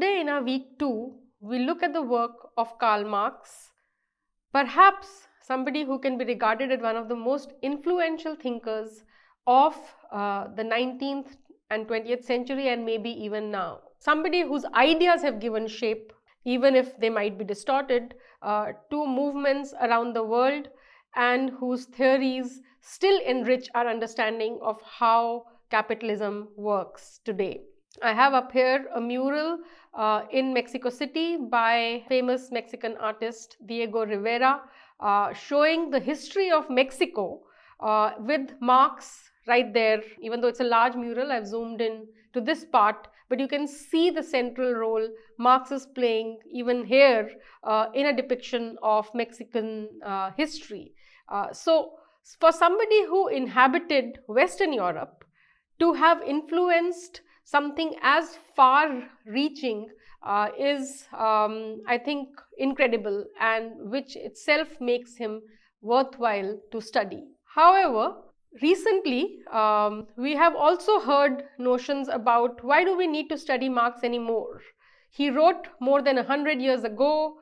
Today in our week 2, we look at the work of Karl Marx, perhaps somebody who can be regarded as one of the most influential thinkers of the 19th and 20th century and maybe even now. Somebody whose ideas have given shape, even if they might be distorted, to movements around the world and whose theories still enrich our understanding of how capitalism works today. I have up here a mural in Mexico City by famous Mexican artist Diego Rivera, showing the history of Mexico with Marx right there. Even though it's a large mural, I've zoomed in to this part, but you can see the central role Marx is playing even here in a depiction of Mexican history. So for somebody who inhabited Western Europe to have influenced something as far-reaching is, I think, incredible, and which itself makes him worthwhile to study. However, recently, we have also heard notions about why do we need to study Marx anymore. He wrote more than 100 years ago,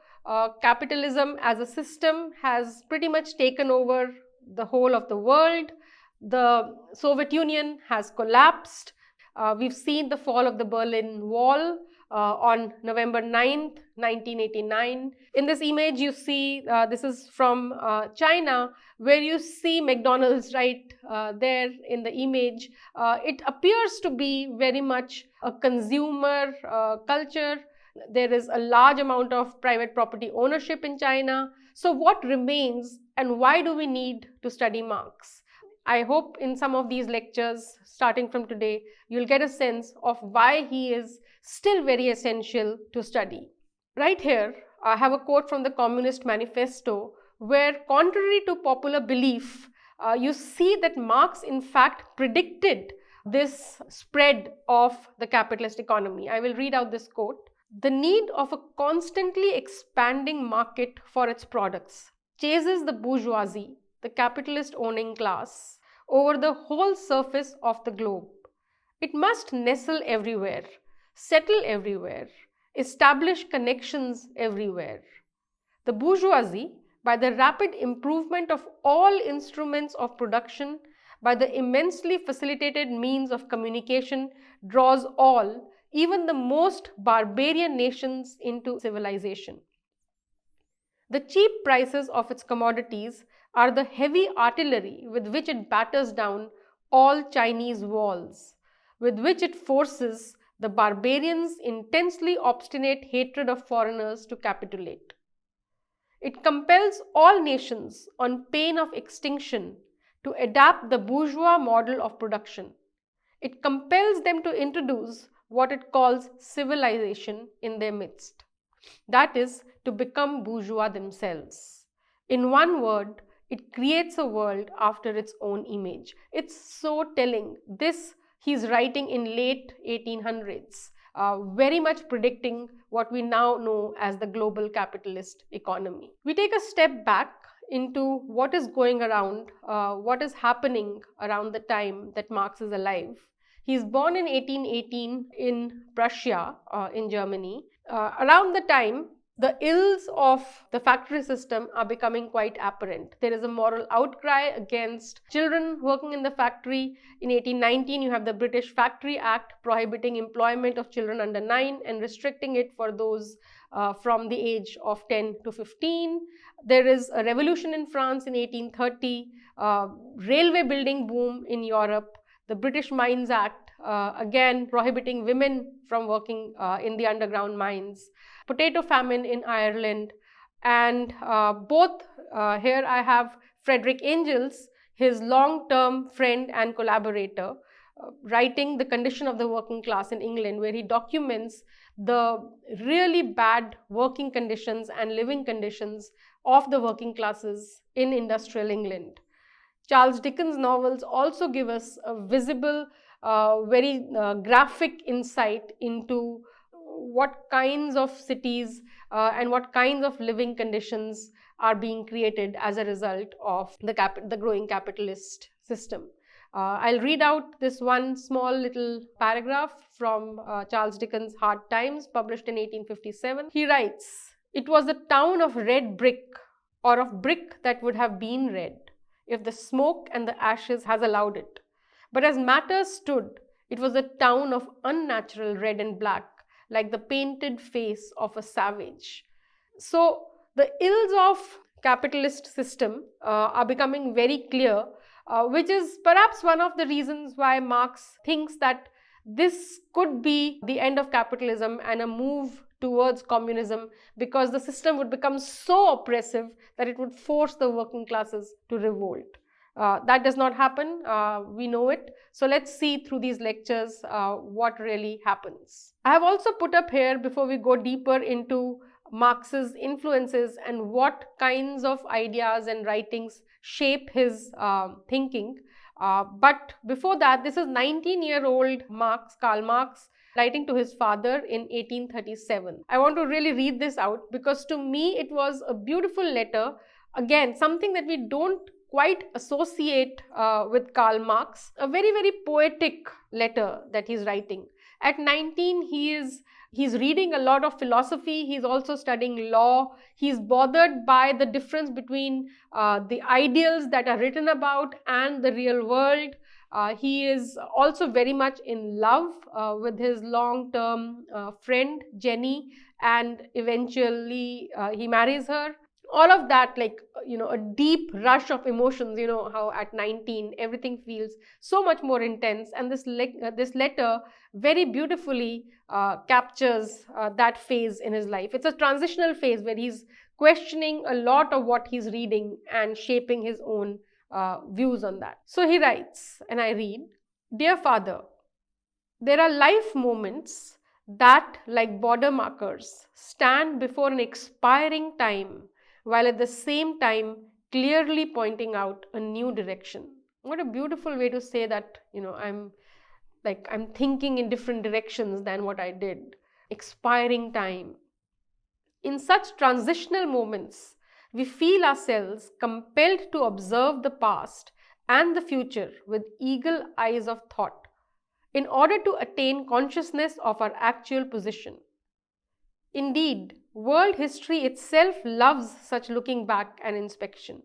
capitalism as a system has pretty much taken over the whole of the world. The Soviet Union has collapsed. We've seen the fall of the Berlin Wall on November 9th, 1989. In this image, you see, this is from China, where you see McDonald's right there in the image. It appears to be very much a consumer culture. There is a large amount of private property ownership in China. So what remains, and why do we need to study Marx? I hope in some of these lectures, starting from today, you'll get a sense of why he is still very essential to study. Right here, I have a quote from the Communist Manifesto, where contrary to popular belief, you see that Marx in fact predicted this spread of the capitalist economy. I will read out this quote. The need of a constantly expanding market for its products chases the bourgeoisie, the capitalist owning class, over the whole surface of the globe. It must nestle everywhere, settle everywhere, establish connections everywhere. The bourgeoisie, by the rapid improvement of all instruments of production, by the immensely facilitated means of communication, draws all, even the most barbarian nations, into civilization. The cheap prices of its commodities are the heavy artillery with which it batters down all Chinese walls, with which it forces the barbarians' intensely obstinate hatred of foreigners to capitulate. It compels all nations, on pain of extinction, to adapt the bourgeois model of production. It compels them to introduce what it calls civilization in their midst. That is, to become bourgeois themselves. In one word, it creates a world after its own image. It's so telling. This he's writing in late 1800s, very much predicting what we now know as the global capitalist economy. We take a step back into what is going around, what is happening around the time that Marx is alive. He's born in 1818 in Prussia, in Germany. Around the time, the ills of the factory system are becoming quite apparent. There is a moral outcry against children working in the factory. In 1819, you have the British Factory Act prohibiting employment of children under 9 and restricting it for those from the age of 10 to 15. There is a revolution in France in 1830, railway building boom in Europe, the British Mines Act, again prohibiting women from working in the underground mines, potato famine in Ireland, and both here I have Frederick Engels, his long-term friend and collaborator, writing The Condition of the Working Class in England, where he documents the really bad working conditions and living conditions of the working classes in industrial England. Charles Dickens' novels also give us a visible, very graphic insight into what kinds of cities and what kinds of living conditions are being created as a result of the growing capitalist system. I'll read out this one small little paragraph from Charles Dickens' Hard Times, published in 1857. He writes, "It was a town of red brick, or of brick that would have been red, if the smoke and the ashes has allowed it. But as matters stood, it was a town of unnatural red and black, like the painted face of a savage." So the ills of capitalist system are becoming very clear, which is perhaps one of the reasons why Marx thinks that this could be the end of capitalism and a move towards communism, because the system would become so oppressive that it would force the working classes to revolt. That does not happen, we know it. So let's see through these lectures what really happens. I have also put up here, before we go deeper into Marx's influences and what kinds of ideas and writings shape his thinking. But before that, this is 19-year-old Marx, Karl Marx, writing to his father in 1837. I want to really read this out because to me it was a beautiful letter. Again, something that we don't quite associate with Karl Marx. A very, very poetic letter that he's writing. At 19, he's reading a lot of philosophy. He's also studying law. He's bothered by the difference between the ideals that are written about and the real world. He is also very much in love with his long-term friend, Jenny, and eventually he marries her. All of that, like, a deep rush of emotions, how at 19 everything feels so much more intense, and this letter very beautifully captures that phase in his life. It's a transitional phase where he's questioning a lot of what he's reading and shaping his own views on that. So he writes, and I read, "Dear father, there are life moments that, like border markers, stand before an expiring time, while at the same time clearly pointing out a new direction." What a beautiful way to say that, I'm thinking in different directions than what I did. Expiring time. In such transitional moments, we feel ourselves compelled to observe the past and the future with eagle eyes of thought, in order to attain consciousness of our actual position. Indeed, world history itself loves such looking back and inspection,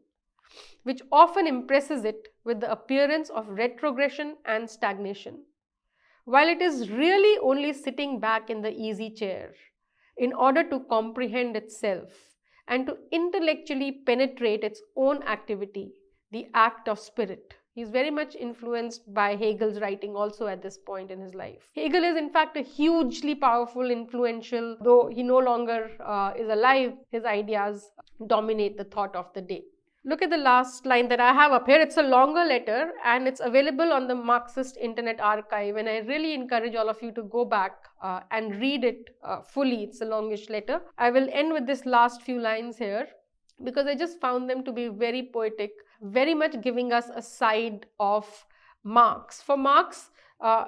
which often impresses it with the appearance of retrogression and stagnation, while it is really only sitting back in the easy chair in order to comprehend itself and to intellectually penetrate its own activity, the act of spirit. He's very much influenced by Hegel's writing also at this point in his life. Hegel is in fact a hugely powerful, influential, though he no longer is alive, his ideas dominate the thought of the day. Look at the last line that I have up here. It's a longer letter and it's available on the Marxist Internet Archive, and I really encourage all of you to go back and read it fully. It's a longish letter. I will end with this last few lines here, because I just found them to be very poetic, very much giving us a side of Marx. For Marx,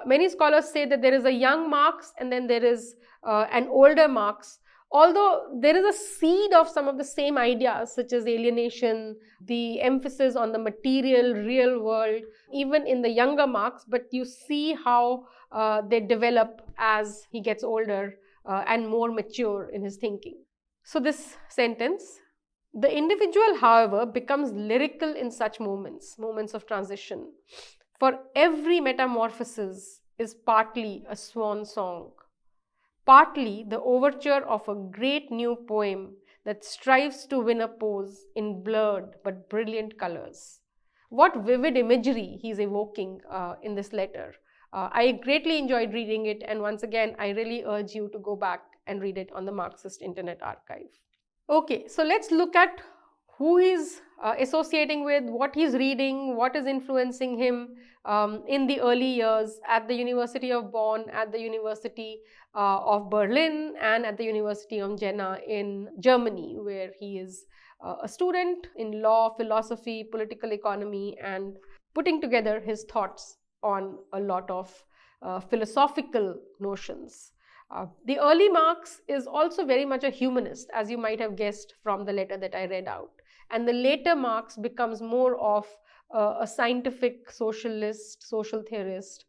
many scholars say that there is a young Marx and then there is an older Marx. Although there is a seed of some of the same ideas, such as alienation, the emphasis on the material, real world, even in the younger Marx, but you see how they develop as he gets older and more mature in his thinking. So this sentence, "The individual, however, becomes lyrical in such moments of transition. For every metamorphosis is partly a swan song, partly the overture of a great new poem that strives to win a pose in blurred but brilliant colors." What vivid imagery he's evoking in this letter. I greatly enjoyed reading it, and once again, I really urge you to go back and read it on the Marxist Internet Archive. Okay, so let's look at who he's associating with, what he's reading, what is influencing him in the early years at the University of Bonn, at the University of Berlin, and at the University of Jena in Germany, where he is a student in law, philosophy, political economy, and putting together his thoughts on a lot of philosophical notions. The early Marx is also very much a humanist, as you might have guessed from the letter that I read out. And the later Marx becomes more of a scientific socialist, social theorist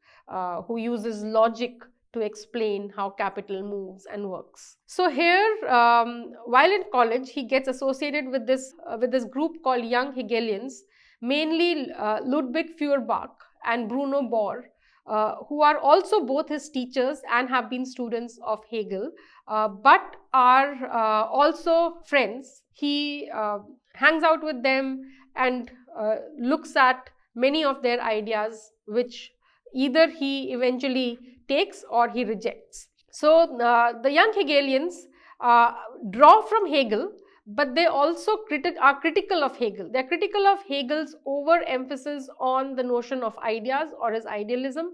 who uses logic to explain how capital moves and works. So here, while in college, he gets associated with this group called Young Hegelians, mainly Ludwig Feuerbach and Bruno Bohr, who are also both his teachers and have been students of Hegel, but are also friends. He hangs out with them and looks at many of their ideas, which either he eventually takes or he rejects. So the young Hegelians draw from Hegel, but they also are critical of Hegel. They're critical of Hegel's overemphasis on the notion of ideas or his idealism.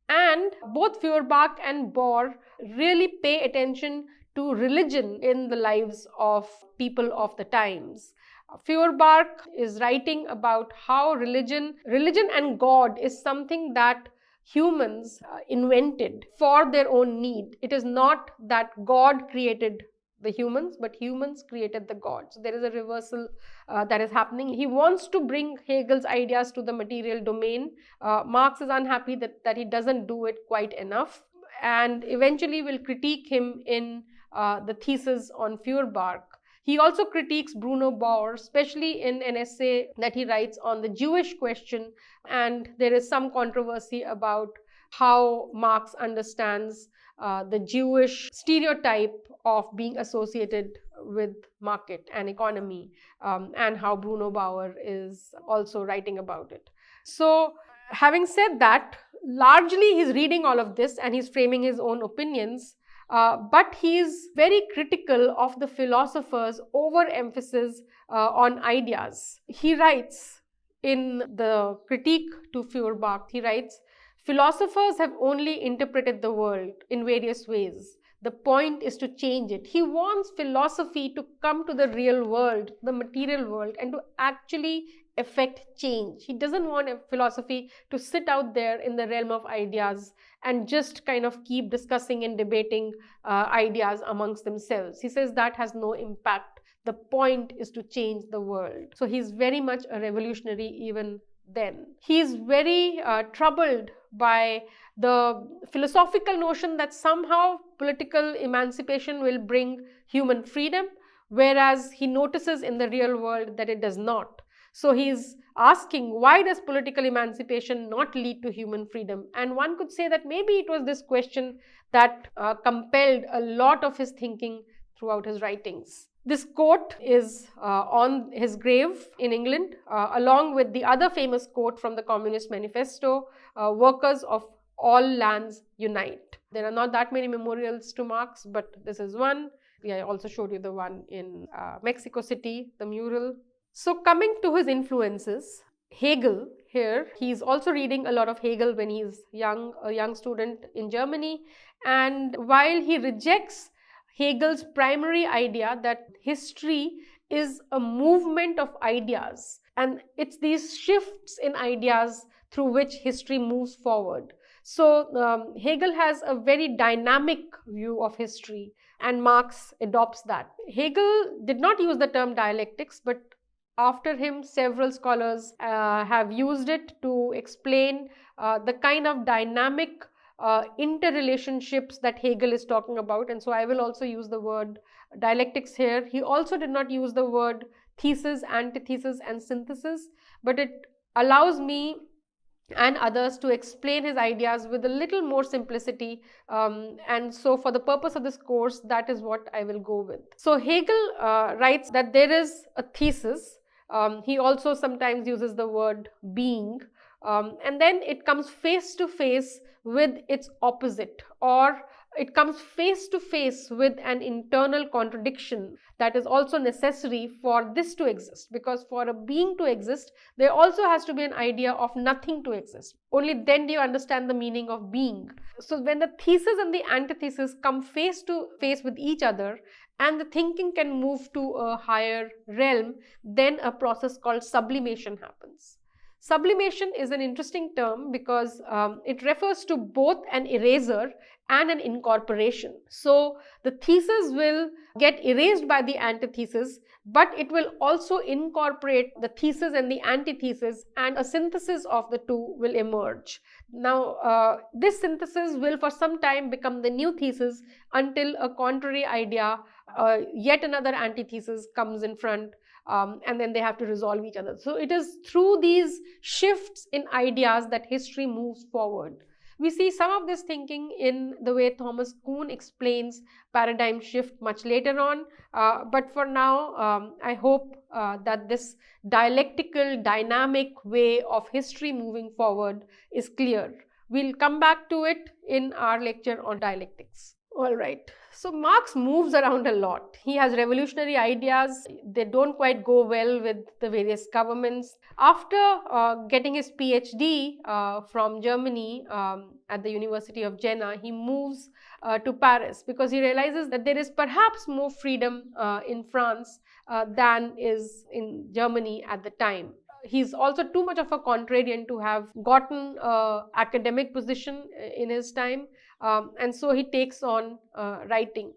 And both Feuerbach and Bohr really pay attention to religion in the lives of people of the times. Feuerbach is writing about how religion and God is something that humans invented for their own need. It is not that God created the humans, but humans created the God. So there is a reversal that is happening. He wants to bring Hegel's ideas to the material domain. Marx is unhappy that he doesn't do it quite enough, and eventually will critique him in the thesis on Feuerbach. He also critiques Bruno Bohr, especially in an essay that he writes on the Jewish question, and there is some controversy about how Marx understands the Jewish stereotype of being associated with market and economy, and how Bruno Bohr is also writing about it. So, having said that, largely he's reading all of this and he's framing his own opinions. But he is very critical of the philosopher's overemphasis on ideas. He writes in the critique to Feuerbach, he writes, "Philosophers have only interpreted the world in various ways. The point is to change it." He wants philosophy to come to the real world, the material world, and to actually effect change. He doesn't want a philosophy to sit out there in the realm of ideas and just kind of keep discussing and debating ideas amongst themselves. He says that has no impact. The point is to change the world. So he's very much a revolutionary even then. He's very troubled by the philosophical notion that somehow political emancipation will bring human freedom, whereas he notices in the real world that it does not. So he's asking, why does political emancipation not lead to human freedom? And one could say that maybe it was this question that compelled a lot of his thinking throughout his writings. This quote is on his grave in England, along with the other famous quote from the Communist Manifesto, "Workers of all lands unite." There are not that many memorials to Marx, but this is one. I also showed you the one in Mexico City, the mural. So coming to his influences, Hegel here, he's also reading a lot of Hegel when he's a young student in Germany. And while he rejects Hegel's primary idea that history is a movement of ideas, and it's these shifts in ideas through which history moves forward. So Hegel has a very dynamic view of history, and Marx adopts that. Hegel did not use the term dialectics, but after him, several scholars have used it to explain the kind of dynamic interrelationships that Hegel is talking about. And so I will also use the word dialectics here. He also did not use the word thesis, antithesis, and synthesis, but it allows me and others to explain his ideas with a little more simplicity, and so for the purpose of this course, that is what I will go with. So Hegel writes that there is a thesis. He also sometimes uses the word being, and then it comes face to face with its opposite, or it comes face to face with an internal contradiction that is also necessary for this to exist, because for a being to exist, there also has to be an idea of nothing to exist. Only then do you understand the meaning of being. So when the thesis and the antithesis come face to face with each other, and the thinking can move to a higher realm, then a process called sublimation happens. Sublimation is an interesting term because it refers to both an eraser and an incorporation. So the thesis will get erased by the antithesis, but it will also incorporate the thesis and the antithesis, and a synthesis of the two will emerge. Now, this synthesis will for some time become the new thesis until a contrary idea, yet another antithesis comes in front, and then they have to resolve each other. So it is through these shifts in ideas that history moves forward. We see some of this thinking in the way Thomas Kuhn explains paradigm shift much later on, but for now, I hope that this dialectical, dynamic way of history moving forward is clear. We'll come back to it in our lecture on dialectics. All right. So Marx moves around a lot. He has revolutionary ideas. They don't quite go well with the various governments. After getting his PhD from Germany at the University of Jena, he moves to Paris because he realizes that there is perhaps more freedom in France than is in Germany at the time. He's also too much of a contrarian to have gotten an academic position in his time. And so he takes on writing.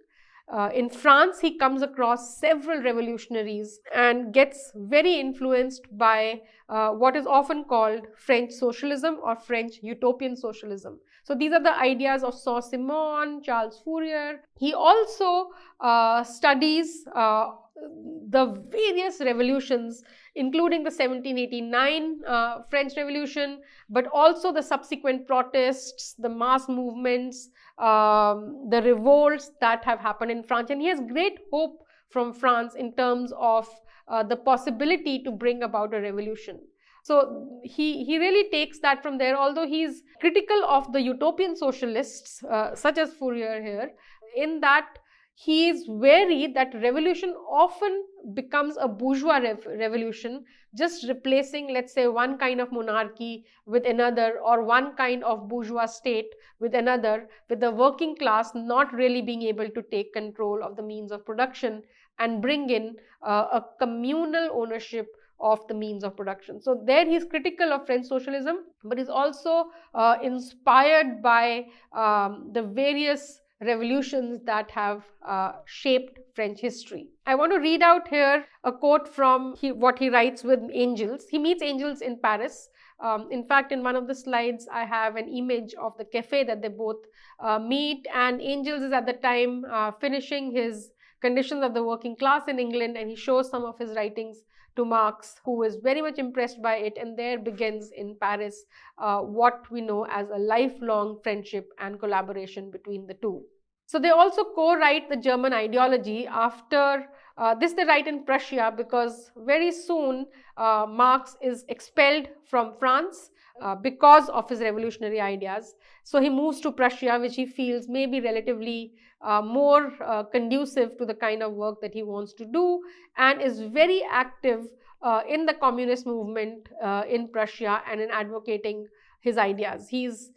In France, he comes across several revolutionaries and gets very influenced by what is often called French socialism or French utopian socialism. So these are the ideas of Saint-Simon, Charles Fourier. He also studies the various revolutions, including the 1789 French Revolution, but also the subsequent protests, the mass movements, the revolts that have happened in France. And he has great hope from France in terms of the possibility to bring about a revolution. So he really takes that from there, although he's critical of the utopian socialists, such as Fourier here, in that he is wary that revolution often becomes a bourgeois revolution, just replacing, let's say, one kind of monarchy with another, or one kind of bourgeois state with another, with the working class not really being able to take control of the means of production and bring in a communal ownership of the means of production. So there he's critical of French socialism, but he's also inspired by the various revolutions that have shaped French history. I want to read out here a quote from what he writes with Engels. He meets Engels in Paris. In fact, in one of the slides, I have an image of the cafe that they both meet, and Engels is at the time finishing his Conditions of the Working Class in England, and he shows some of his writings to Marx, who is very much impressed by it, and there begins in Paris what we know as a lifelong friendship and collaboration between the two. So they also co-write the German ideology. After this they write in Prussia, because very soon Marx is expelled from France because of his revolutionary ideas. So he moves to Prussia, which he feels may be relatively more conducive to the kind of work that he wants to do, and is very active in the communist movement in Prussia and in advocating his ideas.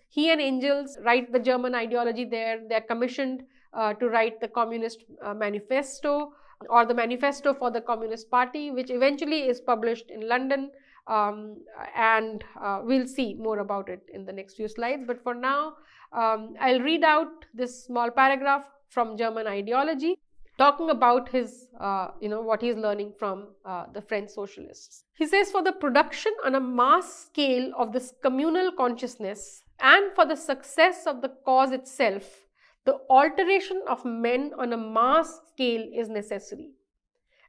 He and Engels write the German ideology there. They're commissioned to write the Communist Manifesto, or the Manifesto for the Communist Party, which eventually is published in London, and we'll see more about it in the next few slides. But for now, I'll read out this small paragraph from German ideology, talking about his, what he's learning from the French socialists. He says, for the production on a mass scale of this communal consciousness, and for the success of the cause itself, the alteration of men on a mass scale is necessary.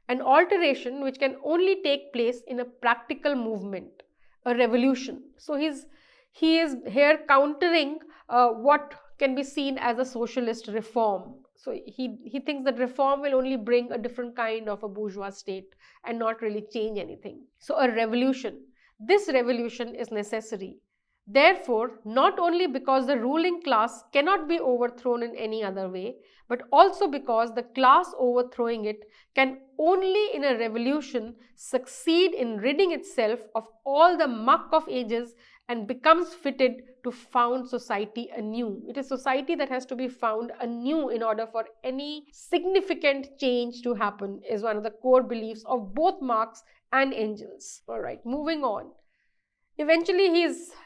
An alteration which can only take place in a practical movement, a revolution. So he is here countering what can be seen as a socialist reform. So he thinks that reform will only bring a different kind of a bourgeois state and not really change anything. So a revolution. This revolution is necessary. Therefore, not only because the ruling class cannot be overthrown in any other way, but also because the class overthrowing it can only in a revolution succeed in ridding itself of all the muck of ages and becomes fitted to found society anew. It is society that has to be found anew in order for any significant change to happen, is one of the core beliefs of both Marx and Engels. All right, moving on. Eventually,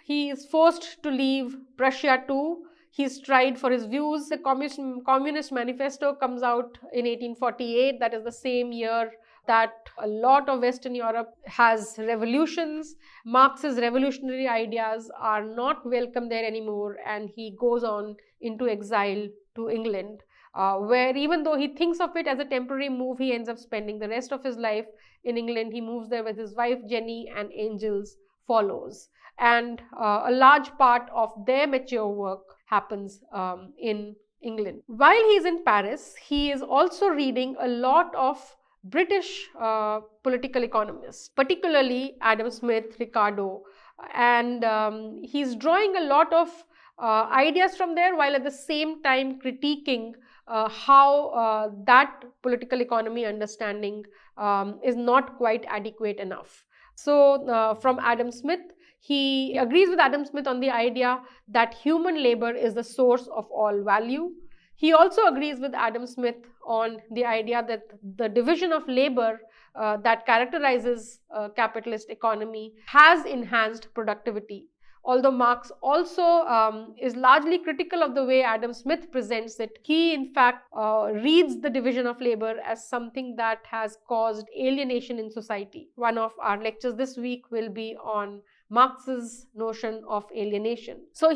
he is forced to leave Prussia too. He's tried for his views. The Communist Manifesto comes out in 1848. That is the same year that a lot of Western Europe has revolutions. Marx's revolutionary ideas are not welcome there anymore, and he goes on into exile to England, where even though he thinks of it as a temporary move, he ends up spending the rest of his life in England. He moves there with his wife Jenny, and Angels follows. And a large part of their mature work happens in England. While he's in Paris, he is also reading a lot of British political economists, particularly Adam Smith, Ricardo, and he's drawing a lot of ideas from there, while at the same time critiquing how that political economy understanding is not quite adequate enough. So from Adam Smith, he agrees with Adam Smith on the idea that human labor is the source of all value. He also agrees with Adam Smith on the idea that the division of labor that characterizes capitalist economy has enhanced productivity. Although Marx also is largely critical of the way Adam Smith presents it, he in fact reads the division of labor as something that has caused alienation in society. One of our lectures this week will be on Marx's notion of alienation. So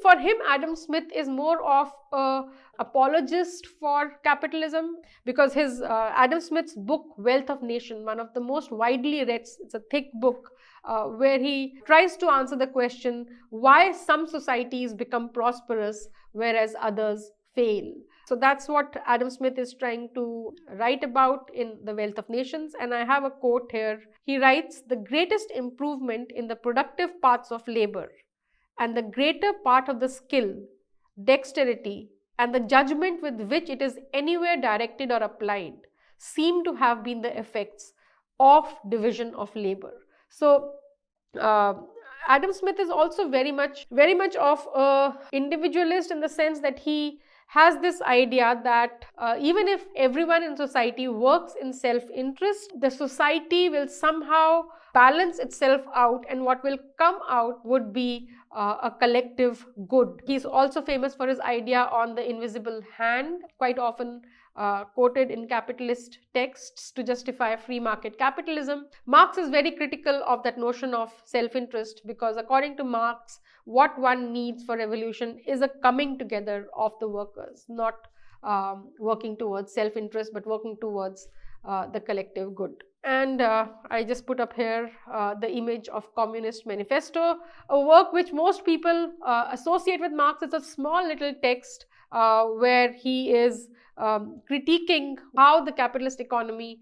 for him, Adam Smith is more of a apologist for capitalism, because his Adam Smith's book Wealth of Nation, one of the most widely read, it's a thick book, where he tries to answer the question why some societies become prosperous whereas others fail. So that's what Adam Smith is trying to write about in The Wealth of Nations. And I have a quote here. He writes, "The greatest improvement in the productive parts of labor and the greater part of the skill, dexterity, and the judgment with which it is anywhere directed or applied seem to have been the effects of division of labor." So Adam Smith is also very much of a individualist, in the sense that he has this idea that even if everyone in society works in self-interest, the society will somehow balance itself out, and what will come out would be a collective good. He's also famous for his idea on the invisible hand, quite often quoted in capitalist texts to justify free market capitalism. Marx is very critical of that notion of self-interest, because according to Marx, what one needs for revolution is a coming together of the workers, not working towards self-interest, but working towards the collective good. And I just put up here the image of Communist Manifesto, a work which most people associate with Marx. It's a small little text where he is critiquing how the capitalist economy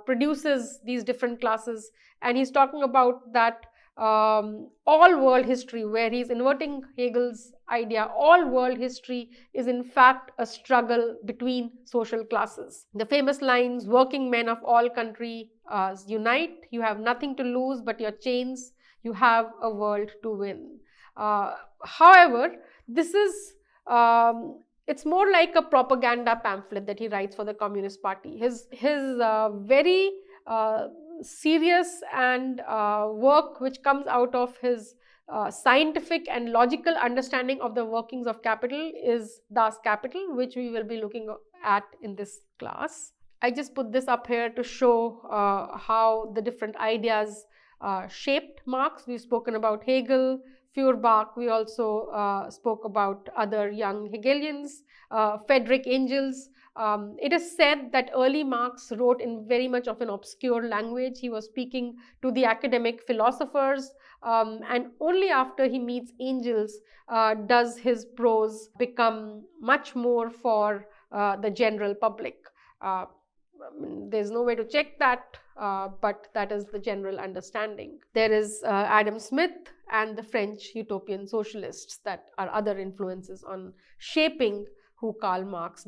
produces these different classes, and he's talking about that all world history, where he's inverting Hegel's idea. All world history is in fact a struggle between social classes. The famous lines, "Working men of all countries unite, you have nothing to lose but your chains, you have a world to win." However, this is it's more like a propaganda pamphlet that he writes for the Communist Party. His very serious and work which comes out of his scientific and logical understanding of the workings of capital is Das Kapital, which we will be looking at in this class. I just put this up here to show how the different ideas shaped Marx. We've spoken about Hegel, Feuerbach. We also spoke about other young Hegelians, Friedrich Engels. It is said that early Marx wrote in very much of an obscure language. He was speaking to the academic philosophers, and only after he meets Engels does his prose become much more for the general public. There's no way to check that, but that is the general understanding. There is Adam Smith and the French utopian socialists that are other influences on shaping who Karl Marx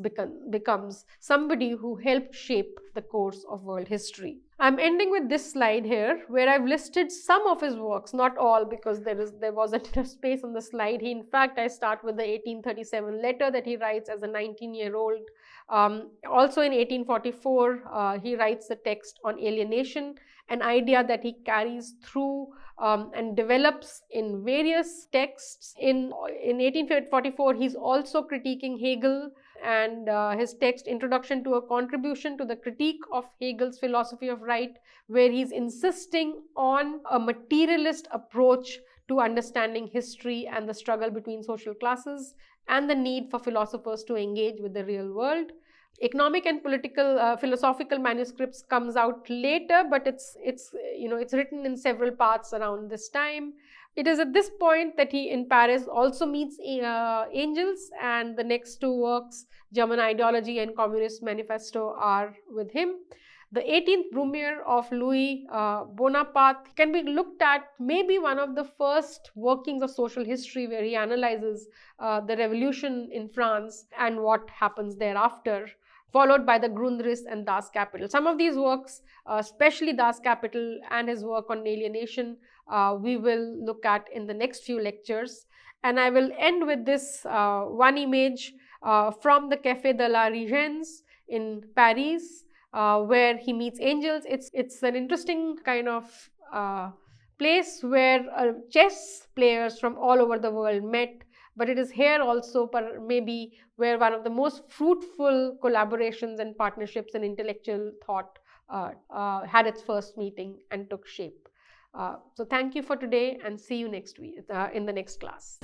becomes, somebody who helped shape the course of world history. I'm ending with this slide here, where I've listed some of his works, not all, because there wasn't enough space on the slide. In fact, I start with the 1837 letter that he writes as a 19-year-old Also in 1844, he writes the text on alienation, an idea that he carries through and develops in various texts. In 1844, he's also critiquing Hegel and his text Introduction to a Contribution to the Critique of Hegel's Philosophy of Right, where he's insisting on a materialist approach to understanding history and the struggle between social classes and the need for philosophers to engage with the real world. Economic and political philosophical manuscripts comes out later, but it's written in several parts around this time. It is at this point that he in Paris also meets Engels, and the next two works, German Ideology and Communist Manifesto, are with him. The 18th Brumaire of Louis Bonaparte can be looked at maybe one of the first workings of social history, where he analyzes the revolution in France and what happens thereafter, followed by the Grundrisse and Das Kapital. Some of these works, especially Das Kapital and his work on alienation, we will look at in the next few lectures. And I will end with this one image from the Café de la Régence in Paris, where he meets Engels. It's an interesting kind of place where chess players from all over the world met, but it is here also maybe where one of the most fruitful collaborations and partnerships in intellectual thought had its first meeting and took shape. So thank you for today, and see you next week in the next class.